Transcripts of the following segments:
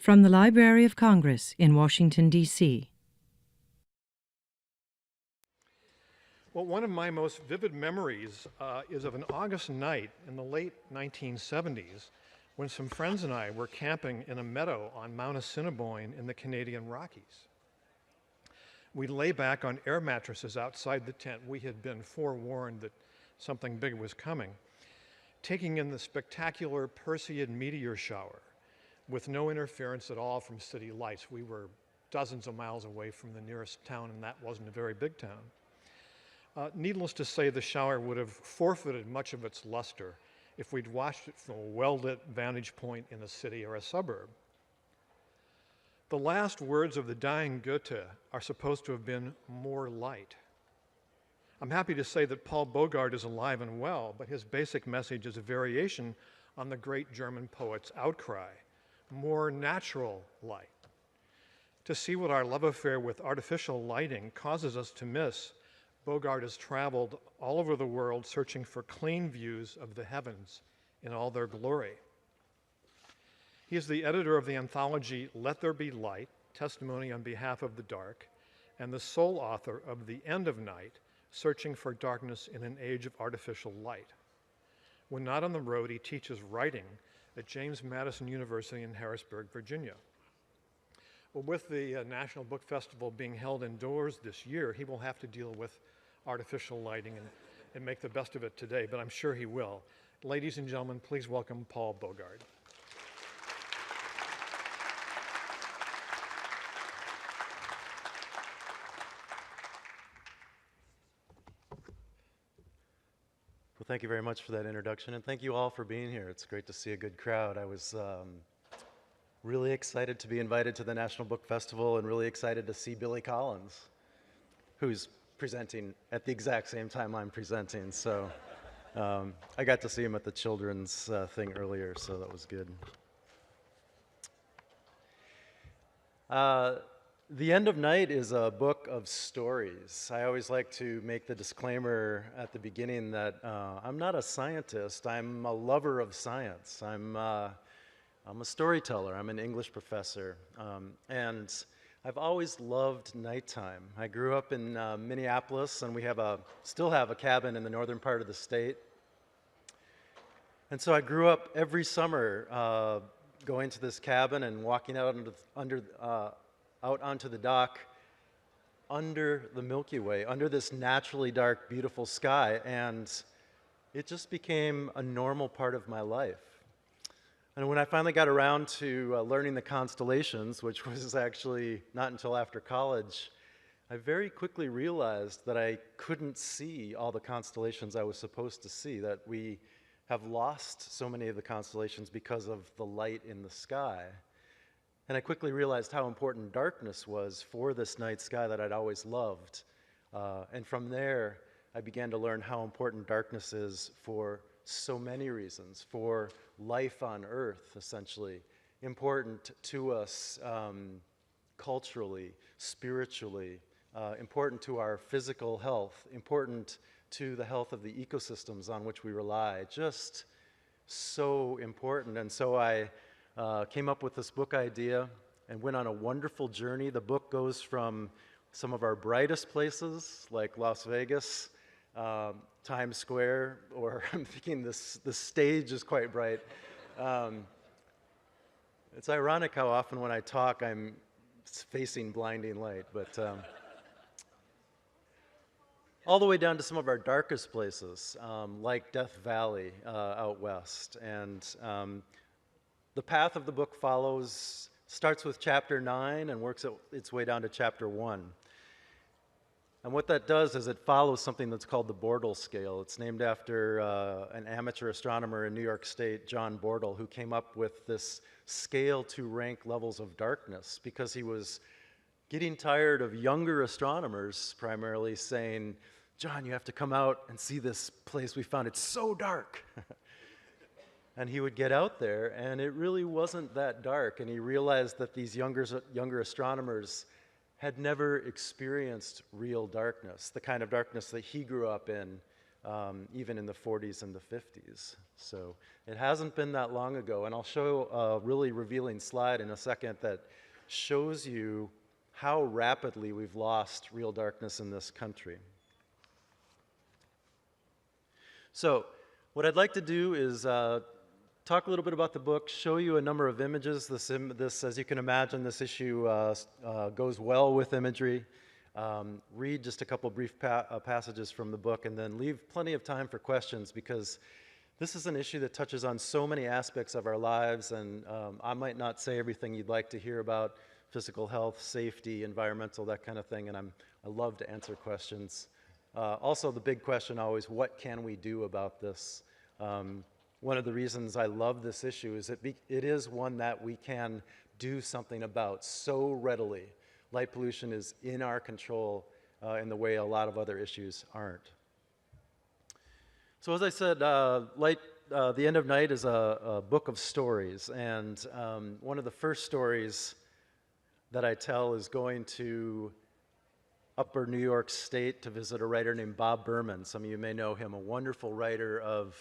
From the Library of Congress in Washington, D.C. Well, one of my most vivid memories is of an August night in the late 1970s when some friends and I were camping in a meadow on Mount Assiniboine in the Canadian Rockies. We lay back on air mattresses outside the tent. We had been forewarned that something big was coming, taking in the spectacular Perseid meteor shower with no interference at all from city lights. We were dozens of miles away from the nearest town, and that wasn't a very big town. Needless to say, the shower would have forfeited much of its luster if we'd watched it from a well-lit vantage point in a city or a suburb. The last words of the dying Goethe are supposed to have been more light. I'm happy to say that Paul Bogard is alive and well, but his basic message is a variation on the great German poet's outcry, more natural light. To see what our love affair with artificial lighting causes us to miss, Bogard has traveled all over the world searching for clean views of the heavens in all their glory. He is the editor of the anthology Let There Be Light, Testimony on Behalf of the Dark, and the sole author of The End of Night, Searching for Darkness in an Age of Artificial Light. When not on the road, he teaches writing at James Madison University in Harrisburg, Virginia. Well, with the National Book Festival being held indoors this year, he will have to deal with artificial lighting and make the best of it today, but I'm sure he will. Ladies and gentlemen, please welcome Paul Bogard. Well, thank you very much for that introduction, and thank you all for being here. It's great to see a good crowd. I was really excited to be invited to the National Book Festival and really excited to see Billy Collins, who's presenting at the exact same time I'm presenting. So I got to see him at the children's thing earlier, so that was good. The End of Night is a book of stories. I always like to make the disclaimer at the beginning that I'm not a scientist. I'm a lover of science. I'm a storyteller. I'm an English professor. And I've always loved nighttime. I grew up in Minneapolis, and we still have a cabin in the northern part of the state. And so I grew up every summer going to this cabin and walking out out onto the dock under the Milky Way, under this naturally dark, beautiful sky, and it just became a normal part of my life. And when I finally got around to learning the constellations, which was actually not until after college, I very quickly realized that I couldn't see all the constellations I was supposed to see, that we have lost so many of the constellations because of the light in the sky. And I quickly realized how important darkness was for this night sky that I'd always loved. And from there, I began to learn how important darkness is for so many reasons, for life on Earth, essentially, important to us culturally, spiritually, important to our physical health, important to the health of the ecosystems on which we rely, just so important. And so I came up with this book idea and went on a wonderful journey. The book goes from some of our brightest places, like Las Vegas, Times Square, or I'm thinking the stage is quite bright. It's ironic how often when I talk I'm facing blinding light, but all the way down to some of our darkest places, like Death Valley out west. And the path of the book starts with chapter 9 and works its way down to chapter 1. And what that does is it follows something that's called the Bortle scale. It's named after an amateur astronomer in New York State, John Bortle, who came up with this scale to rank levels of darkness because he was getting tired of younger astronomers primarily saying, "John, you have to come out and see this place we found. It's so dark." And he would get out there, and it really wasn't that dark. And he realized that these younger astronomers had never experienced real darkness, the kind of darkness that he grew up in even in the 40s and the 50s. So it hasn't been that long ago, and I'll show a really revealing slide in a second that shows you how rapidly we've lost real darkness in this country. So what I'd like to do is talk a little bit about the book, show you a number of images. This, as you can imagine, this issue goes well with imagery. Read just a couple brief passages from the book, and then leave plenty of time for questions, because this is an issue that touches on so many aspects of our lives, and I might not say everything you'd like to hear about physical health, safety, environmental, that kind of thing, and I love to answer questions. Also, the big question always, what can we do about this? One of the reasons I love this issue is it is one that we can do something about so readily. Light pollution is in our control in the way a lot of other issues aren't. So as I said, The End of Night is a book of stories, and one of the first stories that I tell is going to Upper New York State to visit a writer named Bob Berman. Some of you may know him, a wonderful writer of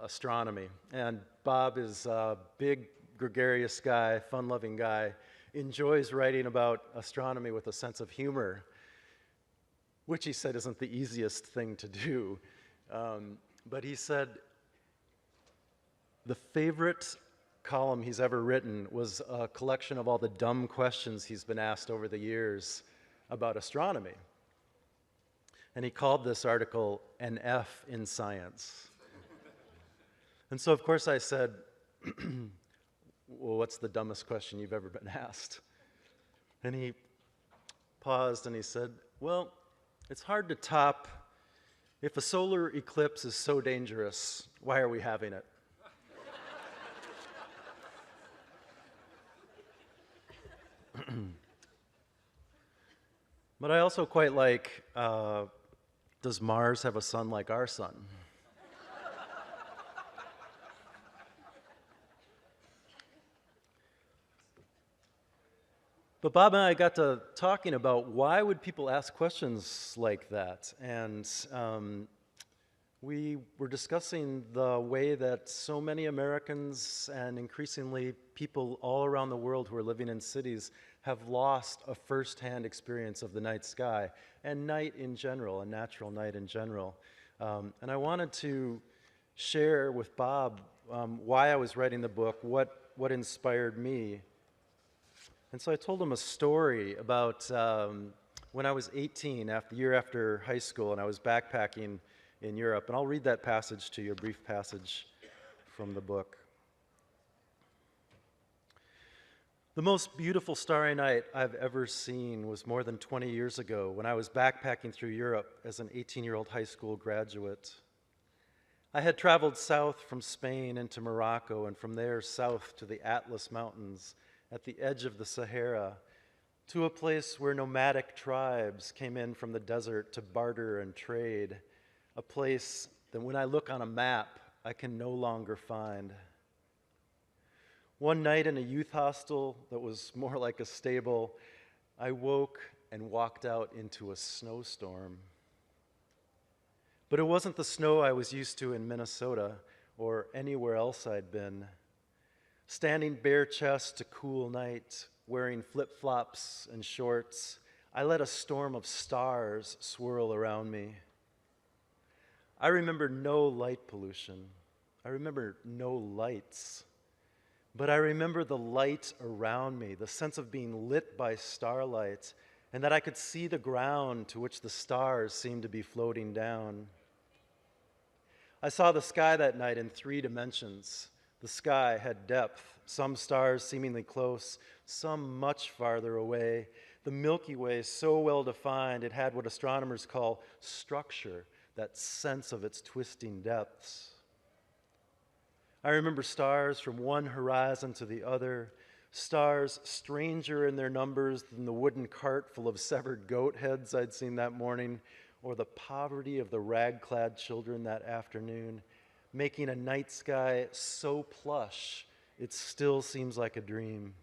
astronomy. And Bob is a big, gregarious guy, fun-loving guy, enjoys writing about astronomy with a sense of humor, which he said isn't the easiest thing to do. But he said the favorite column he's ever written was a collection of all the dumb questions he's been asked over the years about astronomy. And he called this article "An F in Science." And so, of course, I said, well, what's the dumbest question you've ever been asked? And he paused and he said, well, it's hard to top. If a solar eclipse is so dangerous, why are we having it? But I also quite like, does Mars have a sun like our sun? But Bob and I got to talking about why would people ask questions like that, and we were discussing the way that so many Americans and increasingly people all around the world who are living in cities have lost a first-hand experience of the night sky and night in general, a natural night in general. And I wanted to share with Bob why I was writing the book, what inspired me. And so I told him a story about when I was 18, the year after high school, and I was backpacking in Europe. And I'll read that passage to you, a brief passage from the book. The most beautiful starry night I've ever seen was more than 20 years ago when I was backpacking through Europe as an 18-year-old high school graduate. I had traveled south from Spain into Morocco, and from there south to the Atlas Mountains at the edge of the Sahara, to a place where nomadic tribes came in from the desert to barter and trade, a place that when I look on a map, I can no longer find. One night in a youth hostel that was more like a stable, I woke and walked out into a snowstorm. But it wasn't the snow I was used to in Minnesota or anywhere else I'd been. Standing bare chest to cool night, wearing flip-flops and shorts, I let a storm of stars swirl around me. I remember no light pollution. I remember no lights. But I remember the light around me, the sense of being lit by starlight, and that I could see the ground to which the stars seemed to be floating down. I saw the sky that night in 3 dimensions. The sky had depth, some stars seemingly close, some much farther away. The Milky Way so well defined, it had what astronomers call structure, that sense of its twisting depths. I remember stars from one horizon to the other, stars stranger in their numbers than the wooden cart full of severed goat heads I'd seen that morning, or the poverty of the rag-clad children that afternoon, making a night sky so plush it still seems like a dream.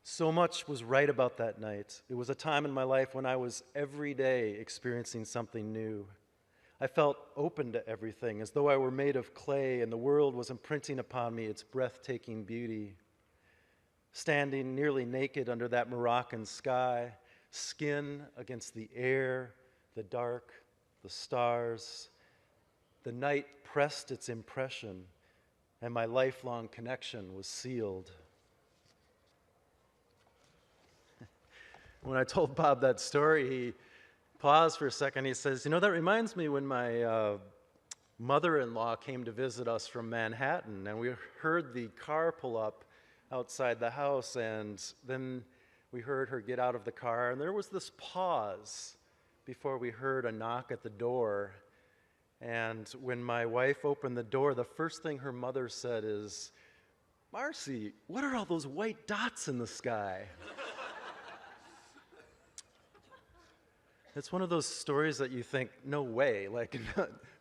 So much was right about that night. It was a time in my life when I was every day experiencing something new. I felt open to everything, as though I were made of clay and the world was imprinting upon me its breathtaking beauty. Standing nearly naked under that Moroccan sky, skin against the air, the dark, the stars, the night pressed its impression, and my lifelong connection was sealed. When I told Bob that story, he paused for a second. He says, that reminds me when my mother-in-law came to visit us from Manhattan, and we heard the car pull up outside the house, and then we heard her get out of the car, and there was this pause before we heard a knock at the door. And when my wife opened the door, the first thing her mother said is, "Marcy, what are all those white dots in the sky?" It's one of those stories that you think, no way, like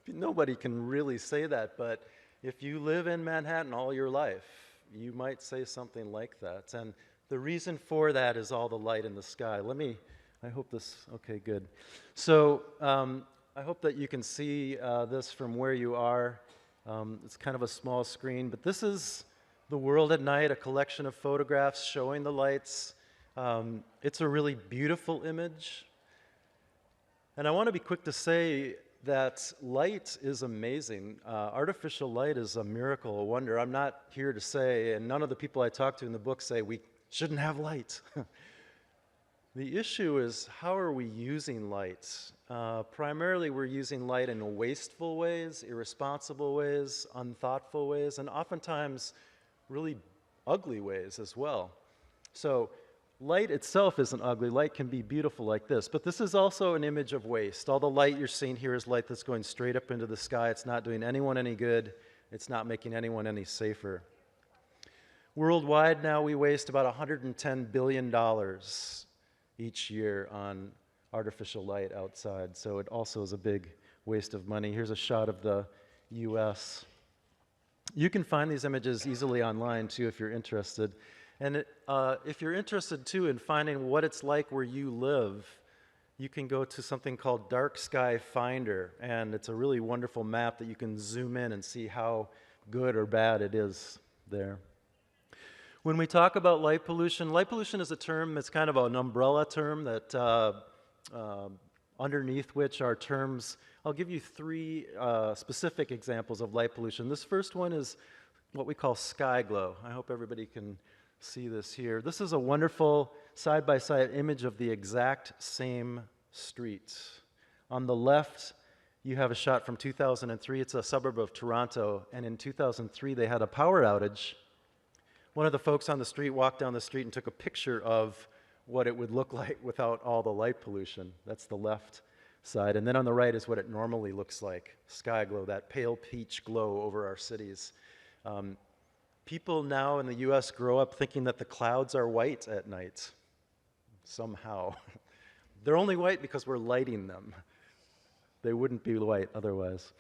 nobody can really say that, but if you live in Manhattan all your life, you might say something like that. And the reason for that is all the light in the sky. I hope okay, good. So I hope that you can see this from where you are. It's kind of a small screen, but this is the world at night, a collection of photographs showing the lights. It's a really beautiful image. And I want to be quick to say that light is amazing. Artificial light is a miracle, a wonder. I'm not here to say, and none of the people I talk to in the book say, we shouldn't have light. The issue is, how are we using light? Primarily, we're using light in wasteful ways, irresponsible ways, unthoughtful ways, and oftentimes really ugly ways as well. So light itself isn't ugly. Light can be beautiful like this, but this is also an image of waste. All the light you're seeing here is light that's going straight up into the sky. It's not doing anyone any good. It's not making anyone any safer. Worldwide now, we waste about $110 billion each year on artificial light outside, so it also is a big waste of money. Here's a shot of the U.S. You can find these images easily online, too, if you're interested. And if you're interested, too, in finding what it's like where you live, you can go to something called Dark Sky Finder, and it's a really wonderful map that you can zoom in and see how good or bad it is there. When we talk about light pollution is a term that's kind of an umbrella term that underneath which are terms. I'll give you three specific examples of light pollution. This first one is what we call sky glow. I hope everybody can see this here. This is a wonderful side-by-side image of the exact same street. On the left, you have a shot from 2003. It's a suburb of Toronto, and in 2003, they had a power outage. One of the folks on the street walked down the street and took a picture of what it would look like without all the light pollution. That's the left side. And then on the right is what it normally looks like, sky glow, that pale peach glow over our cities. People now in the U.S. grow up thinking that the clouds are white at night, somehow. They're only white because we're lighting them. They wouldn't be white otherwise.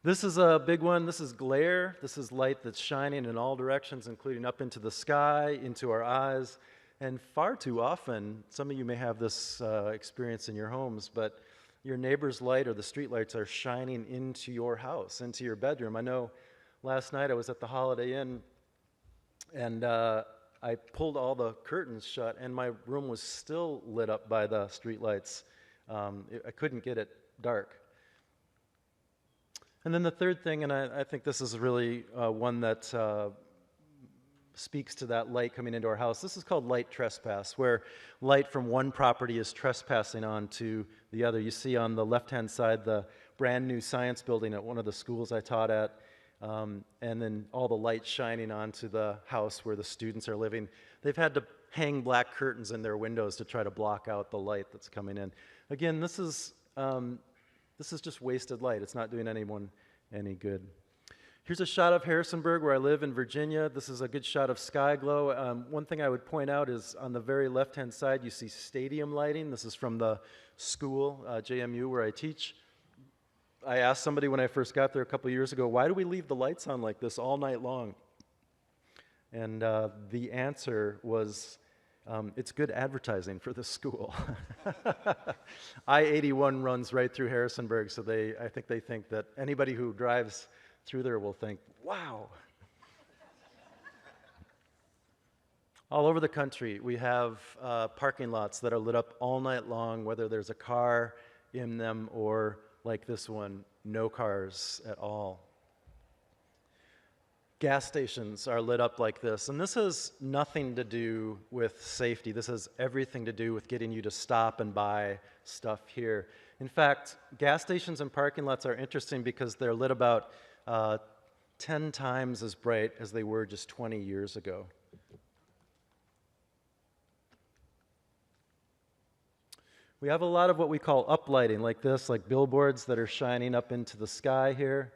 This is a big one. This is glare. This is light that's shining in all directions, including up into the sky, into our eyes. And far too often, some of you may have this experience in your homes, but your neighbor's light or the street lights are shining into your house, into your bedroom. I know last night I was at the Holiday Inn, and I pulled all the curtains shut, and my room was still lit up by the street lights. I couldn't get it dark. And then the third thing, and I think this is really one that speaks to that light coming into our house. This is called light trespass, where light from one property is trespassing onto the other. You see on the left-hand side the brand new science building at one of the schools I taught at, and then all the light shining onto the house where the students are living. They've had to hang black curtains in their windows to try to block out the light that's coming in. Again, this is just wasted light. It's not doing anyone any good. Here's a shot of Harrisonburg, where I live in Virginia. This is a good shot of sky glow. One thing I would point out is on the very left-hand side, you see stadium lighting. This is from the school, JMU, where I teach. I asked somebody when I first got there a couple years ago, why do we leave the lights on like this all night long? And the answer was, It's good advertising for the school. I-81 runs right through Harrisonburg, so I think they think that anybody who drives through there will think, wow. All over the country, we have parking lots that are lit up all night long, whether there's a car in them or, like this one, no cars at all. Gas stations are lit up like this, and this has nothing to do with safety. This has everything to do with getting you to stop and buy stuff here. In fact, gas stations and parking lots are interesting because they're lit about 10 times as bright as they were just 20 years ago. We have a lot of what we call uplighting, like this, like billboards that are shining up into the sky here.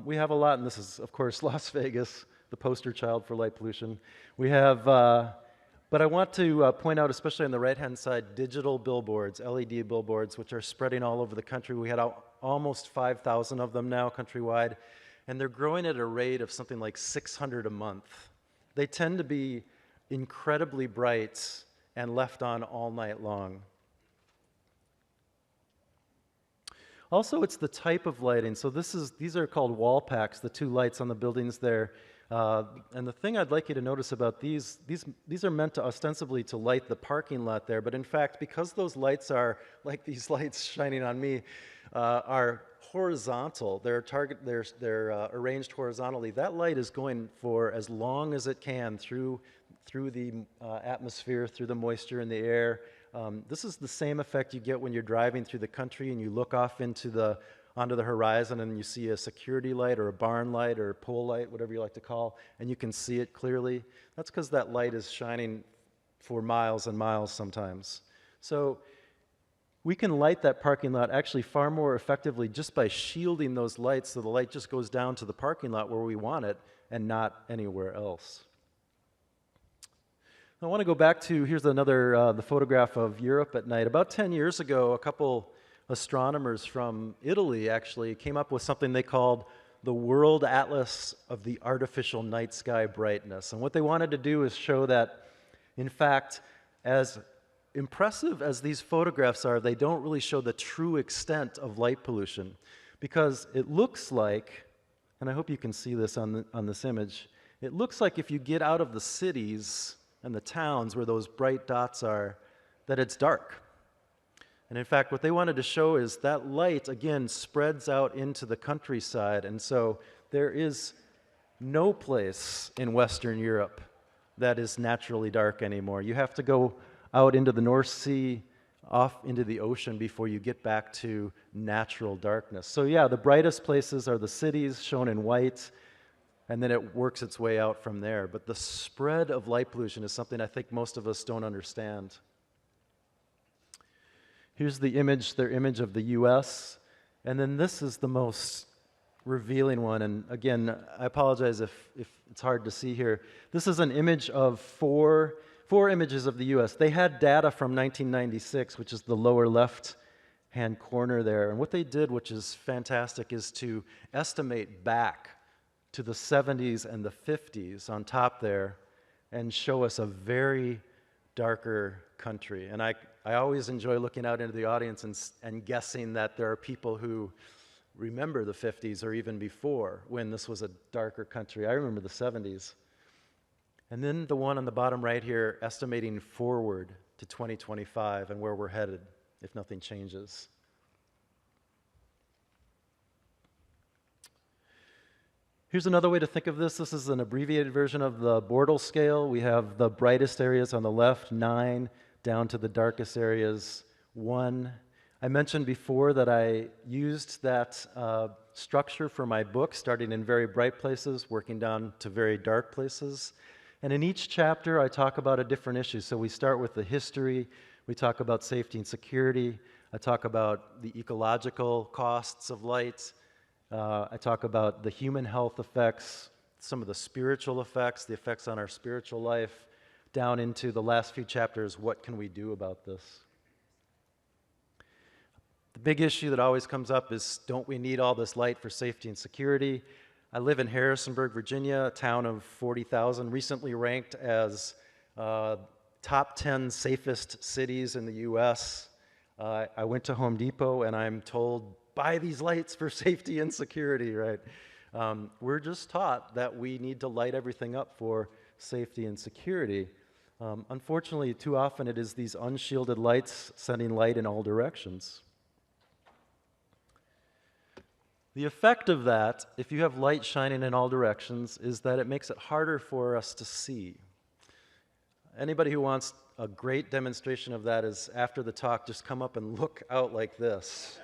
We have a lot, and this is, of course, Las Vegas, the poster child for light pollution. We have, but I want to point out, especially on the right-hand side, digital billboards, LED billboards, which are spreading all over the country. We had almost 5,000 of them now countrywide, and they're growing at a rate of something like 600 a month. They tend to be incredibly bright and left on all night long. Also, it's the type of lighting. So these are called wall packs, the two lights on the buildings there. And the thing I'd like you to notice about these are meant to ostensibly to light the parking lot there, but in fact, because those lights are, like these lights shining on me, are horizontal, they're arranged horizontally, that light is going for as long as it can through the atmosphere, through the moisture in the air. This is the same effect you get when you're driving through the country and you look off onto the horizon and you see a security light or a barn light or a pole light, whatever you like to call, and you can see it clearly. That's because that light is shining for miles and miles sometimes. So we can light that parking lot actually far more effectively just by shielding those lights so the light just goes down to the parking lot where we want it and not anywhere else. I want to go back to, here's another, the photograph of Europe at night. About 10 years ago, a couple astronomers from Italy actually came up with something they called the World Atlas of the Artificial Night Sky Brightness. And what they wanted to do is show that, in fact, as impressive as these photographs are, they don't really show the true extent of light pollution. Because it looks like, and I hope you can see this on this image, it looks like if you get out of the cities and the towns where those bright dots are, that it's dark. And in fact, what they wanted to show is that light, again, spreads out into the countryside, and so there is no place in Western Europe that is naturally dark anymore. You have to go out into the North Sea, off into the ocean before you get back to natural darkness. So yeah, the brightest places are the cities, shown in white, and then it works its way out from there. But the spread of light pollution is something I think most of us don't understand. Here's the image, their image of the US, and then this is the most revealing one. And again, I apologize if it's hard to see here. This is an image of four images of the US. They had data from 1996, which is the lower left-hand corner there. And what they did, which is fantastic, is to estimate back to the 70s and the 50s on top there and show us a very darker country. And I always enjoy looking out into the audience and guessing that there are people who remember the 50s or even before when this was a darker country. I remember the 70s. And then the one on the bottom right here, estimating forward to 2025 and where we're headed if nothing changes. Here's another way to think of this. This is an abbreviated version of the Bortle scale. We have the brightest areas on the left, 9, down to the darkest areas, 1. I mentioned before that I used that structure for my book, starting in very bright places, working down to very dark places. And in each chapter, I talk about a different issue. So we start with the history, we talk about safety and security, I talk about the ecological costs of light, I talk about the human health effects, some of the spiritual effects, the effects on our spiritual life, down into the last few chapters, what can we do about this? The big issue that always comes up is, don't we need all this light for safety and security? I live in Harrisonburg, Virginia, a town of 40,000, recently ranked as top 10 safest cities in the US. I went to Home Depot and I'm told, buy these lights for safety and security, right? We're just taught that we need to light everything up for safety and security. Unfortunately, too often it is these unshielded lights sending light in all directions. The effect of that, if you have light shining in all directions, is that it makes it harder for us to see. Anybody who wants a great demonstration of that is, after the talk, just come up and look out like this.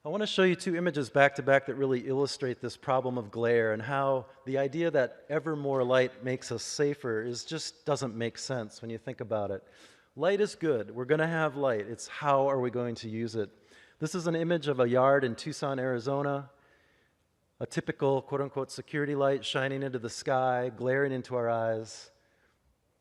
I want to show you two images back to back that really illustrate this problem of glare and how the idea that ever more light makes us safer just doesn't make sense when you think about it. Light is good. We're going to have light. It's how are we going to use it? This is an image of a yard in Tucson, Arizona. A typical quote-unquote security light shining into the sky, glaring into our eyes.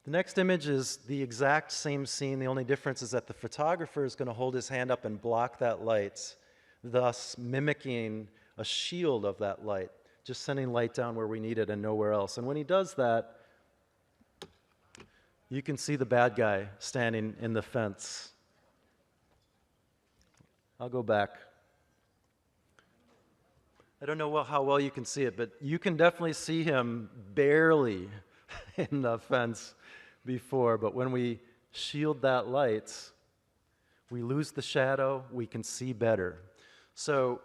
The next image is the exact same scene. The only difference is that the photographer is going to hold his hand up and block that light, thus mimicking a shield of that light, just sending light down where we need it and nowhere else. And when he does that, you can see the bad guy standing in the fence. I'll go back. I don't know how well you can see it, but you can definitely see him barely in the fence before. But when we shield that light, we lose the shadow, we can see better. So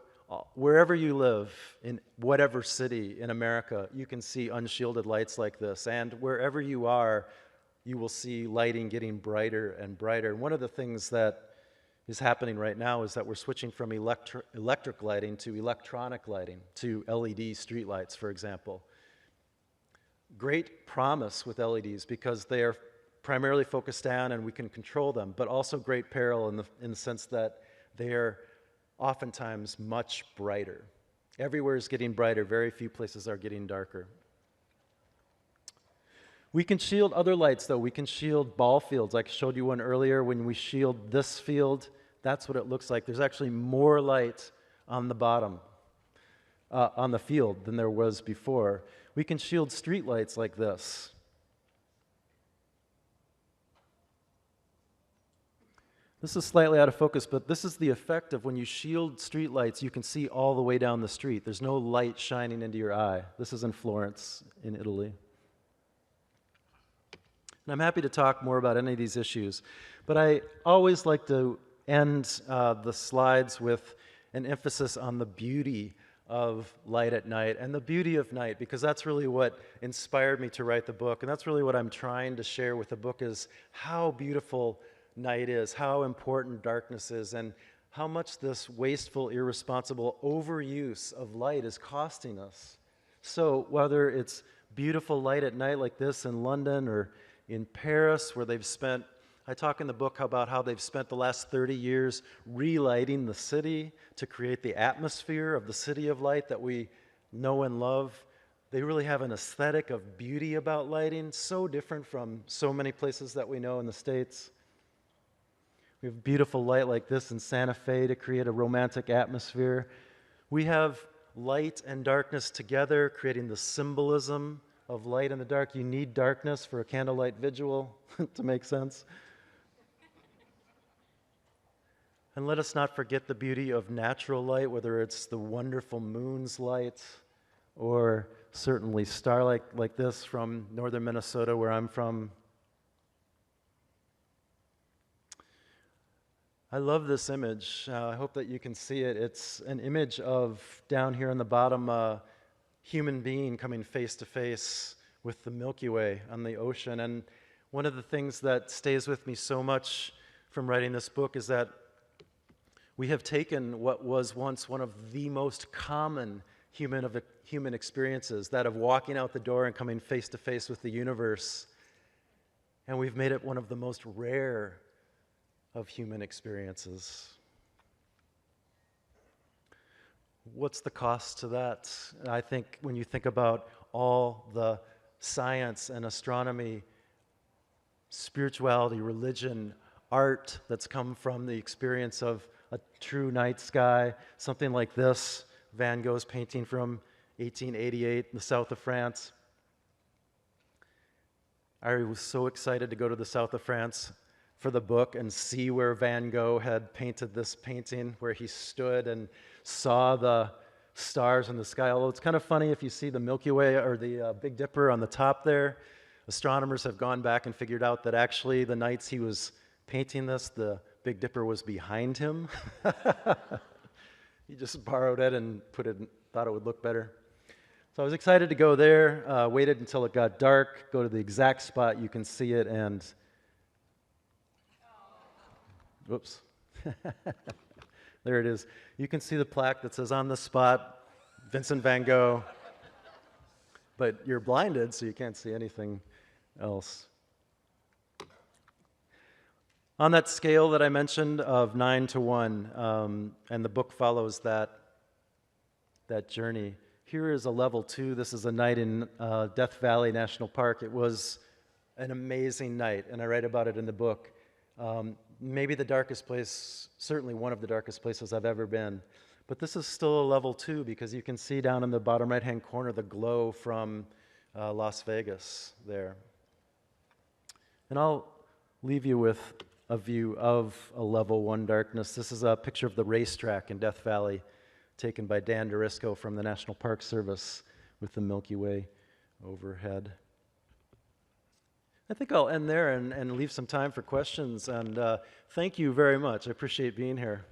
wherever you live, in whatever city in America, you can see unshielded lights like this. And wherever you are, you will see lighting getting brighter and brighter. And one of the things that is happening right now is that we're switching from electric lighting to electronic lighting, to LED streetlights, for example. Great promise with LEDs because they are primarily focused down and we can control them, but also great peril in the sense that they are oftentimes much brighter. Everywhere is getting brighter, very few places are getting darker. We can shield other lights, though. We can shield ball fields. I showed you one earlier. When we shield this field, that's what it looks like. There's actually more light on the bottom, on the field, than there was before. We can shield street lights like this. This is slightly out of focus, but this is the effect of when you shield street lights, you can see all the way down the street. There's no light shining into your eye. This is in Florence, in Italy. And I'm happy to talk more about any of these issues, but I always like to end the slides with an emphasis on the beauty of light at night and the beauty of night, because that's really what inspired me to write the book, and that's really what I'm trying to share with the book is how beautiful night is, how important darkness is, and how much this wasteful, irresponsible overuse of light is costing us. So whether it's beautiful light at night like this in London or in Paris, where they've spent, I talk in the book about how they've spent the last 30 years relighting the city to create the atmosphere of the city of light that we know and love. They really have an aesthetic of beauty about lighting, so different from so many places that we know in the States. We have beautiful light like this in Santa Fe to create a romantic atmosphere. We have light and darkness together, creating the symbolism of light and the dark. You need darkness for a candlelight vigil to make sense. And let us not forget the beauty of natural light, whether it's the wonderful moon's light or certainly starlight like this from northern Minnesota, where I'm from. I love this image. I hope that you can see it. It's an image of, down here on the bottom, human being coming face to face with the Milky Way on the ocean. And one of the things that stays with me so much from writing this book is that we have taken what was once one of the most common human experiences, that of walking out the door and coming face to face with the universe, and we've made it one of the most rare of human experiences. What's the cost to that? I think when you think about all the science and astronomy, spirituality, religion, art that's come from the experience of a true night sky, something like this, Van Gogh's painting from 1888 in the south of France. I was so excited to go to the south of France for the book and see where Van Gogh had painted this painting, where he stood and saw the stars in the sky. Although it's kind of funny, if you see the Milky Way or the Big Dipper on the top there, astronomers have gone back and figured out that actually the nights he was painting this, the Big Dipper was behind him. He just borrowed it and thought it would look better. So I was excited to go there, waited until it got dark, go to the exact spot you can see it, and whoops. There it is. You can see the plaque that says, "On the spot, Vincent van Gogh." But you're blinded, so you can't see anything else. On that scale that I mentioned of 9 to 1, and the book follows that journey, here is a level 2. This is a night in Death Valley National Park. It was an amazing night, and I write about it in the book. Maybe the darkest place, certainly one of the darkest places I've ever been. But this is still a level 2 because you can see down in the bottom right-hand corner the glow from Las Vegas there. And I'll leave you with a view of a level 1 darkness. This is a picture of the racetrack in Death Valley taken by Dan Dorisco from the National Park Service with the Milky Way overhead. I think I'll end there and leave some time for questions. And thank you very much. I appreciate being here.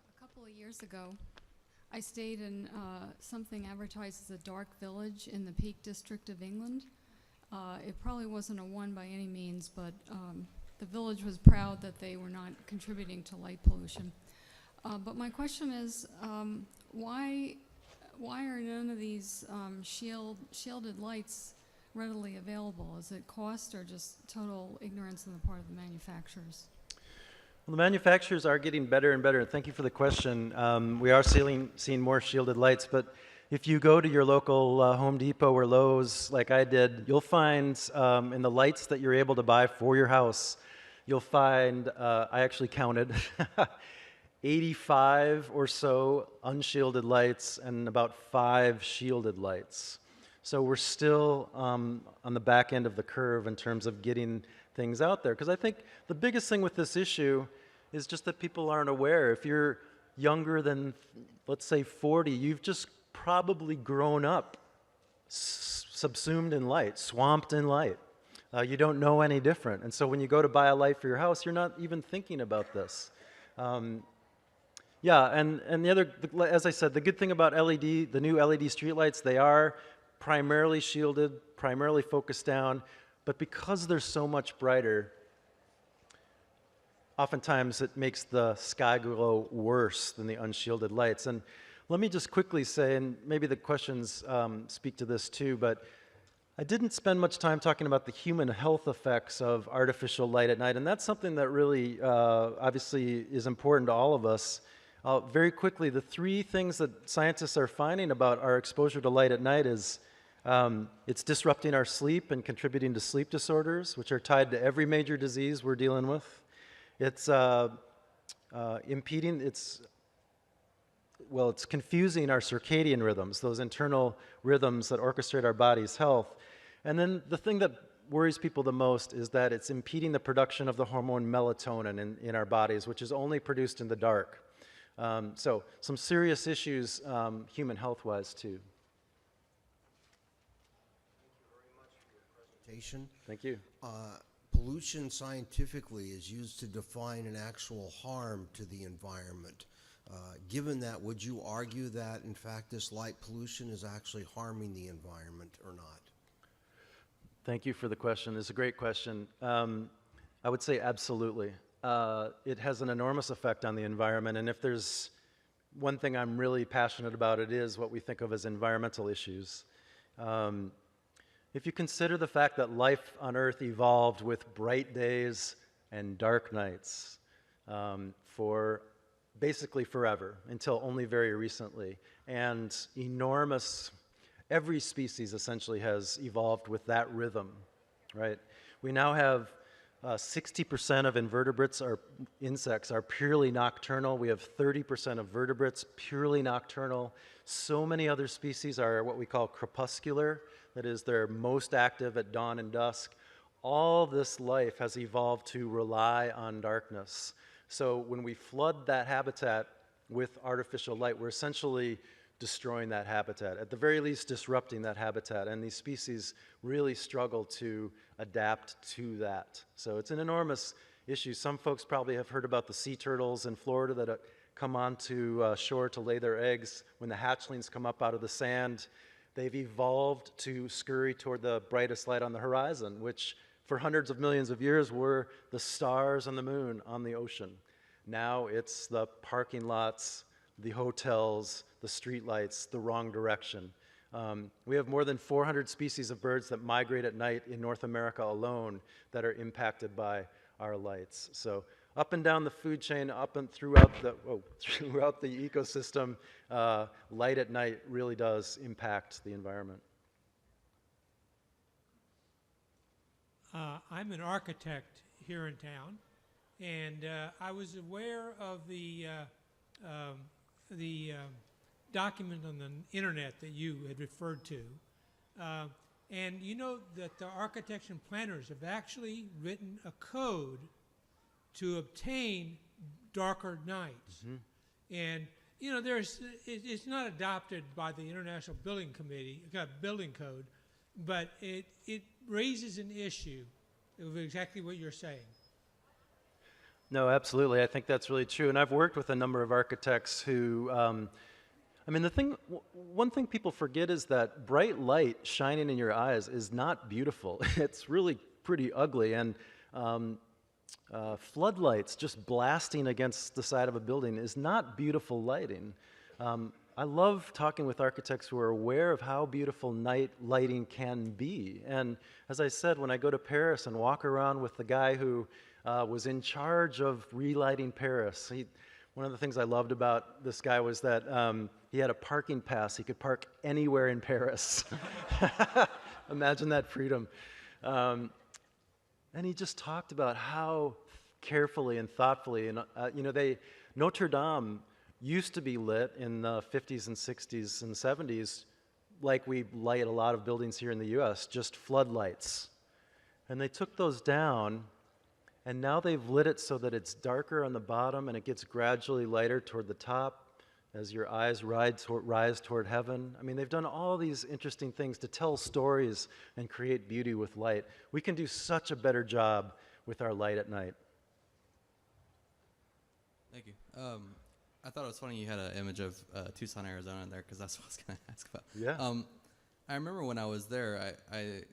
A couple of years ago, I stayed in something advertised as a dark village in the Peak District of England. It probably wasn't a one by any means, but the village was proud that they were not contributing to light pollution. But my question is, why are none of these shielded lights readily available? Is it cost or just total ignorance on the part of the manufacturers? Well, the manufacturers are getting better and better. Thank you for the question. We are seeing more shielded lights, but if you go to your local Home Depot or Lowe's, like I did, you'll find in the lights that you're able to buy for your house, you'll find, I actually counted, 85 or so unshielded lights and about 5 shielded lights. So we're still on the back end of the curve in terms of getting things out there. Because I think the biggest thing with this issue is just that people aren't aware. If you're younger than, let's say, 40, you've just probably grown up subsumed in light, swamped in light. You don't know any different. And so when you go to buy a light for your house, you're not even thinking about this. Yeah, and the other, as I said, the good thing about LED, the new LED streetlights, they are primarily shielded, primarily focused down, but because they're so much brighter, oftentimes it makes the sky glow worse than the unshielded lights. And let me just quickly say, and maybe the questions speak to this too, but I didn't spend much time talking about the human health effects of artificial light at night, and that's something that really obviously is important to all of us. Very quickly, the 3 things that scientists are finding about our exposure to light at night is it's disrupting our sleep and contributing to sleep disorders, which are tied to every major disease we're dealing with. It's impeding, it's confusing our circadian rhythms, those internal rhythms that orchestrate our body's health. And then the thing that worries people the most is that it's impeding the production of the hormone melatonin in our bodies, which is only produced in the dark. So some serious issues human health-wise too. Thank you. Pollution scientifically is used to define an actual harm to the environment. Given that, would you argue that, in fact, this light pollution is actually harming the environment or not? Thank you for the question. It's a great question. I would say absolutely. It has an enormous effect on the environment, and if there's one thing I'm really passionate about, it is what we think of as environmental issues. If you consider the fact that life on Earth evolved with bright days and dark nights for basically forever, until only very recently, and every species essentially has evolved with that rhythm, right? We now have 60% of invertebrates or insects are purely nocturnal. We have 30% of vertebrates purely nocturnal. So many other species are what we call crepuscular. That is, they're most active at dawn and dusk. All this life has evolved to rely on darkness. So when we flood that habitat with artificial light, we're essentially destroying that habitat, at the very least disrupting that habitat, and these species really struggle to adapt to that. So it's an enormous issue. Some folks probably have heard about the sea turtles in Florida that come onto shore to lay their eggs. When the hatchlings come up out of the sand, they've evolved to scurry toward the brightest light on the horizon, which for hundreds of millions of years were the stars and the moon on the ocean. Now it's the parking lots, the hotels, the streetlights, the wrong direction. We have more than 400 species of birds that migrate at night in North America alone that are impacted by our lights. So up and down the food chain, up and throughout the ecosystem, light at night really does impact the environment. I'm an architect here in town, and I was aware of the document on the internet that you had referred to. And you know that the architects and planners have actually written a code to obtain darker nights. Mm-hmm. And you know, it's not adopted by the International Building Committee, building code, but it raises an issue of exactly what you're saying. No, absolutely. I think that's really true. And I've worked with a number of architects who, I mean, one thing people forget is that bright light shining in your eyes is not beautiful. It's really pretty ugly. And floodlights just blasting against the side of a building is not beautiful lighting. I love talking with architects who are aware of how beautiful night lighting can be. And as I said, when I go to Paris and walk around with the guy who was in charge of relighting Paris, one of the things I loved about this guy was that he had a parking pass. He could park anywhere in Paris. Imagine that freedom. And he just talked about how carefully and thoughtfully, and Notre Dame used to be lit in the 50s and 60s and 70s like we light a lot of buildings here in the US, just floodlights. And they took those down, and now they've lit it so that it's darker on the bottom and it gets gradually lighter toward the top as your eyes rise toward heaven. I mean, they've done all these interesting things to tell stories and create beauty with light. We can do such a better job with our light at night. Thank you. I thought it was funny you had an image of Tucson, Arizona in there, because that's what I was going to ask about. Yeah. I remember when I was there, I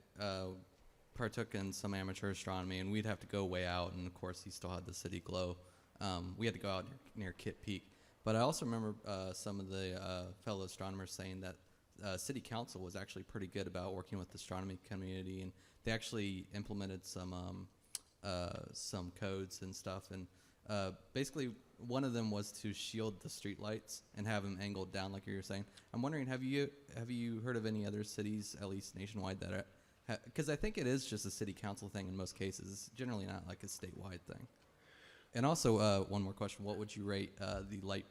partook in some amateur astronomy, and we'd have to go way out, and of course you still had the city glow. We had to go out near Kit Peak. But I also remember some of the fellow astronomers saying that city council was actually pretty good about working with the astronomy community, and they actually implemented some codes and stuff, and basically one of them was to shield the street lights and have them angled down like you were saying. I'm wondering, have you heard of any other cities, at least nationwide, that because I think it is just a city council thing in most cases. It's generally not like a statewide thing. And also, one more question: what would you rate the light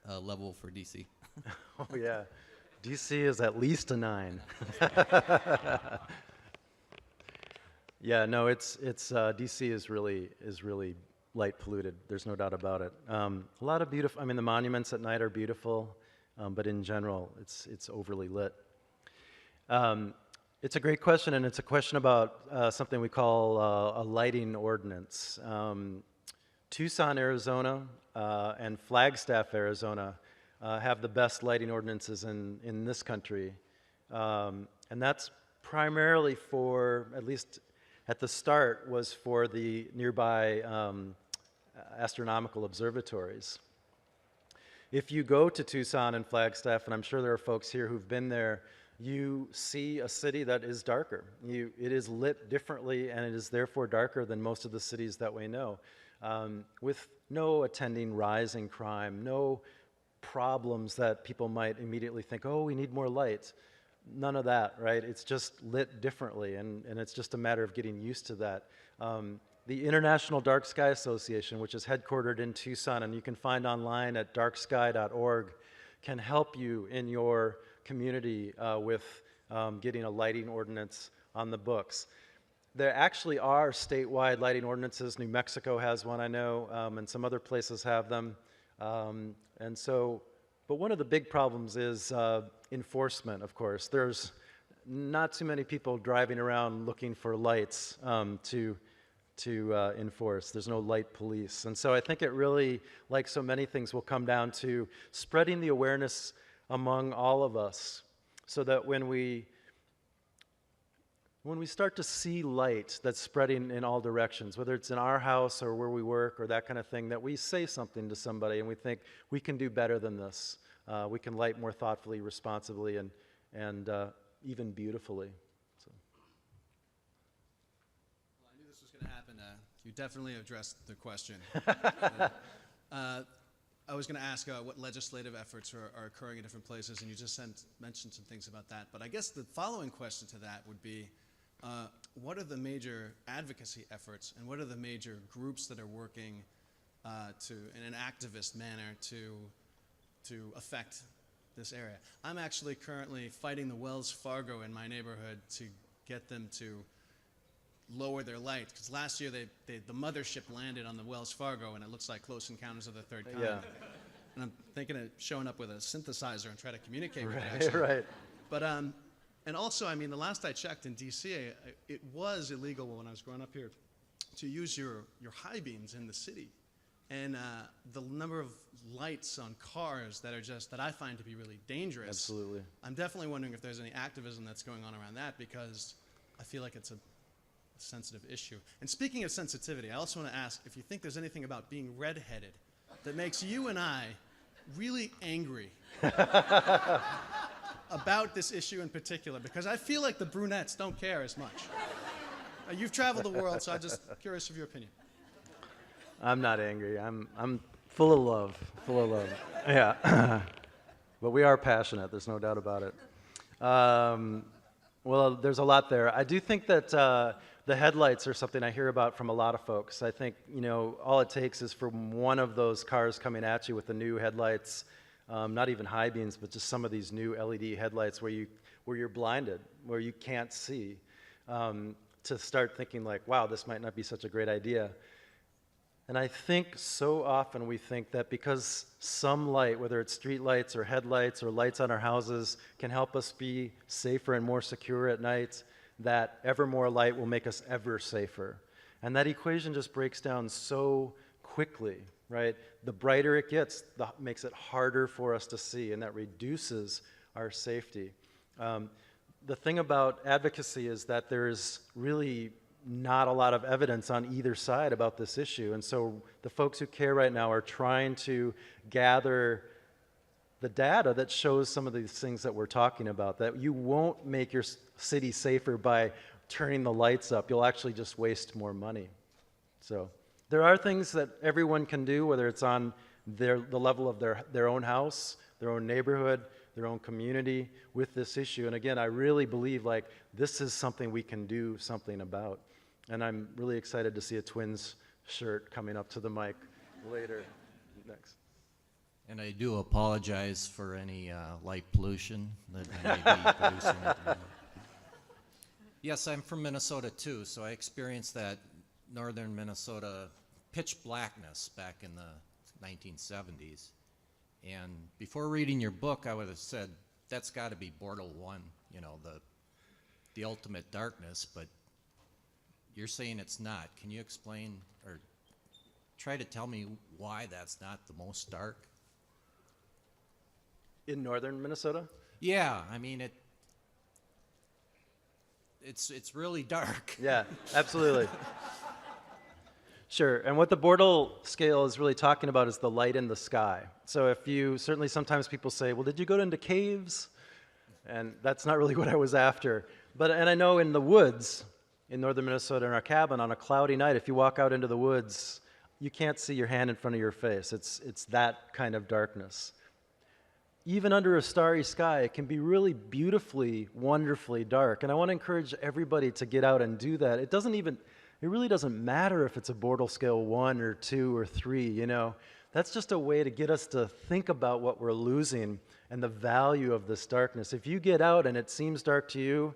level for DC? Oh yeah, DC is at least a 9. Yeah, no, it's DC is really light polluted. There's no doubt about it. A lot of beautiful. I mean, the monuments at night are beautiful, but in general, it's overly lit. It's a great question, and it's a question about something we call a lighting ordinance. Tucson, Arizona, and Flagstaff, Arizona, have the best lighting ordinances in this country, and that's primarily for, at least at the start, was for the nearby astronomical observatories. If you go to Tucson and Flagstaff, and I'm sure there are folks here who've been there, you see a city that is darker. It is lit differently, and it is therefore darker than most of the cities that we know, with no attending rise in crime, no problems that people might immediately think, oh, we need more light. None of that, right? It's just lit differently, and it's just a matter of getting used to that. the International Dark Sky Association, which is headquartered in Tucson, and you can find online at darksky.org, can help you in your community with getting a lighting ordinance on the books. There actually are statewide lighting ordinances. New Mexico has one, I know, and some other places have them. But one of the big problems is enforcement, of course. There's not too many people driving around looking for lights to enforce. There's no light police. And so I think it really, like so many things, will come down to spreading the awareness among all of us so that when we start to see light that's spreading in all directions, whether it's in our house or where we work or that kind of thing, that we say something to somebody and we think we can do better than this. We can light more thoughtfully, responsibly, and even beautifully. So. Well, I knew this was going to happen. You definitely addressed the question. I was going to ask what legislative efforts are occurring in different places, and you just mentioned some things about that. But I guess the following question to that would be, what are the major advocacy efforts, and what are the major groups that are working in an activist manner to affect this area? I'm actually currently fighting the Wells Fargo in my neighborhood to get them to lower their light, because last year the mothership landed on the Wells Fargo, and it looks like Close Encounters of the Third Kind. Yeah. And I'm thinking of showing up with a synthesizer and try to communicate with it, Right, actually. right. But and also, I mean, the last I checked in D.C., it was illegal when I was growing up here to use your high beams in the city. And the number of lights on cars that I find to be really dangerous. Absolutely. I'm definitely wondering if there's any activism that's going on around that, because I feel like it's a sensitive issue. And speaking of sensitivity, I also want to ask if you think there's anything about being redheaded that makes you and I really angry about this issue in particular, because I feel like the brunettes don't care as much. You've traveled the world, so I'm just curious of your opinion. I'm not angry. I'm full of love. Full of love. Yeah. But we are passionate. There's no doubt about it. Well, there's a lot there. I do think that the headlights are something I hear about from a lot of folks. I think, all it takes is for one of those cars coming at you with the new headlights, not even high beams, but just some of these new LED headlights where you're blinded, where you can't see, to start thinking like, wow, this might not be such a great idea. And I think so often we think that because some light, whether it's street lights or headlights or lights on our houses, can help us be safer and more secure at night, that ever more light will make us ever safer. And that equation just breaks down so quickly, right? The brighter it gets, makes it harder for us to see, and that reduces our safety. The thing about advocacy is that there's really not a lot of evidence on either side about this issue. And so the folks who care right now are trying to gather the data that shows some of these things that we're talking about, that you won't make your city safer by turning the lights up. You'll actually just waste more money. So there are things that everyone can do, whether it's on the level of their own house, their own neighborhood, their own community with this issue. And again, I really believe like this is something we can do something about. And I'm really excited to see a Twins shirt coming up to the mic later. Next. And I do apologize for any light pollution that I may be producing at the moment. Yes, I'm from Minnesota too, so I experienced that northern Minnesota pitch blackness back in the 1970s. And before reading your book, I would have said, that's got to be Bortle 1, the ultimate darkness, but you're saying it's not. Can you explain or try to tell me why that's not the most dark? In northern Minnesota? Yeah, I mean, it's really dark. Yeah, absolutely. Sure, and what the Bortle scale is really talking about is the light in the sky. So certainly sometimes people say, well, did you go into caves? And that's not really what I was after. And I know in the woods, in northern Minnesota, in our cabin, on a cloudy night, if you walk out into the woods, you can't see your hand in front of your face. It's that kind of darkness. Even under a starry sky, it can be really beautifully, wonderfully dark. And I want to encourage everybody to get out and do that. It doesn't even, It really doesn't matter if it's a Bortle scale 1 or 2 or 3, you know. That's just a way to get us to think about what we're losing and the value of this darkness. If you get out and it seems dark to you,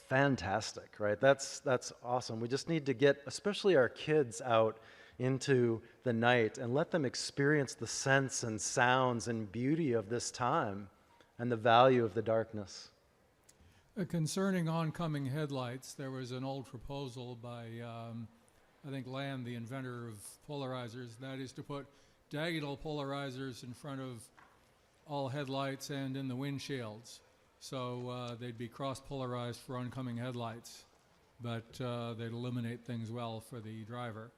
fantastic, right? That's awesome. We just need to get, especially our kids, out into the night and let them experience the sense and sounds and beauty of this time and the value of the darkness. Concerning oncoming headlights, there was an old proposal by, I think, Lamb, the inventor of polarizers, that is to put diagonal polarizers in front of all headlights and in the windshields. So they'd be cross-polarized for oncoming headlights, but they'd illuminate things well for the driver.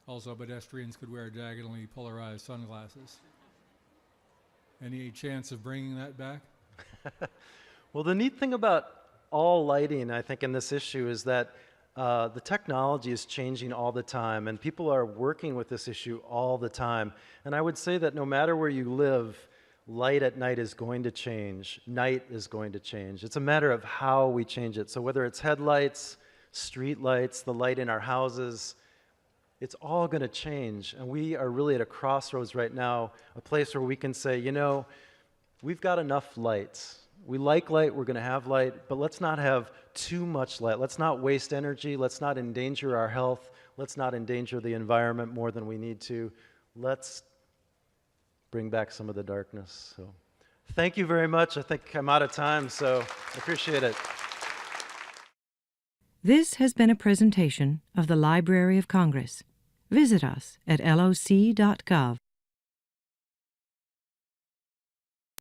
Also, pedestrians could wear diagonally polarized sunglasses. Any chance of bringing that back? Well, the neat thing about all lighting, I think, in this issue is that the technology is changing all the time, and people are working with this issue all the time. And I would say that no matter where you live, light at night is going to change. Night is going to change. It's a matter of how we change it. So whether it's headlights, street lights, the light in our houses, it's all going to change. And we are really at a crossroads right now, a place where we can say, you know, we've got enough lights. We like light, we're going to have light, but let's not have too much light. Let's not waste energy. Let's not endanger our health. Let's not endanger the environment more than we need to. Let's bring back some of the darkness. So thank you very much. I think I'm out of time, so I appreciate it. This has been a presentation of the Library of Congress. Visit us at loc.gov.